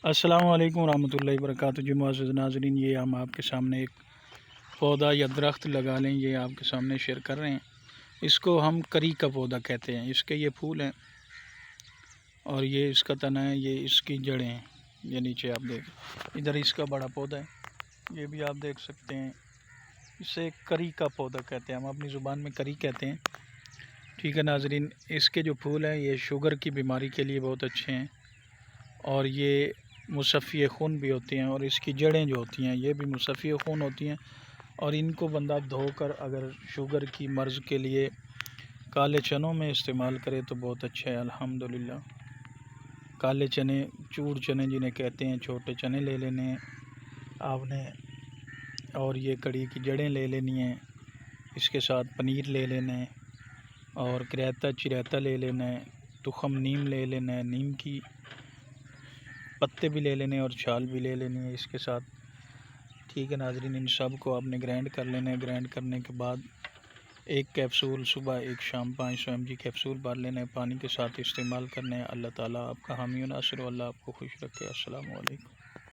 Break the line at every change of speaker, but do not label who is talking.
अस्सलाम वालेकुम रहमतुल्लाहि वबरकातुहू। जी मुअज़्ज़िज़ नाज़रीन, ये हम आपके सामने एक पौधा या दरख्त लगा लें, ये आपके सामने शेयर कर रहे हैं। इसको हम करी का पौधा कहते हैं। इसके ये फूल हैं और ये इसका तना है, ये इसकी जड़ें हैं। ये नीचे आप देख, इधर इसका बड़ा पौधा है, ये भी आप देख सकते हैं। इसे करी का पौधा कहते हैं, हम अपनी ज़ुबान में करी कहते हैं। ठीक है नाज़रीन, इसके जो फूल हैं ये शुगर की बीमारी के लिए बहुत अच्छे हैं और ये मुसफ़्फ़ी खून भी होती हैं, और इसकी जड़ें जो होती हैं ये भी मुसफ़्फ़ी खून होती हैं। और इनको बंदा धोकर अगर शुगर की मर्ज़ के लिए काले चनों में इस्तेमाल करे तो बहुत अच्छा है अल्हम्दुलिल्लाह। काले चने, चूड़ चने जिन्हें कहते हैं, छोटे चने ले लेने हैं आपने, और ये कड़ी की जड़ें ले लेनी हैं। इसके साथ पनीर ले लेना है और करेता चिरेता ले लेना है, तुखम नीम ले लेना है, नीम की पत्ते भी ले लेने और छाल भी ले लेनी है इसके साथ। ठीक है नाज़रीन, इन सब को आपने ग्राइंड कर लेना है। ग्राइंड करने के बाद एक कैप्सूल सुबह, एक शाम 500 mg कैप्सूल भर लेना है, पानी के साथ इस्तेमाल करना है। अल्लाह ताला आपका हामी व नासिर, अल्लाह आपको खुश रखे। अस्सलामु अलैकुम।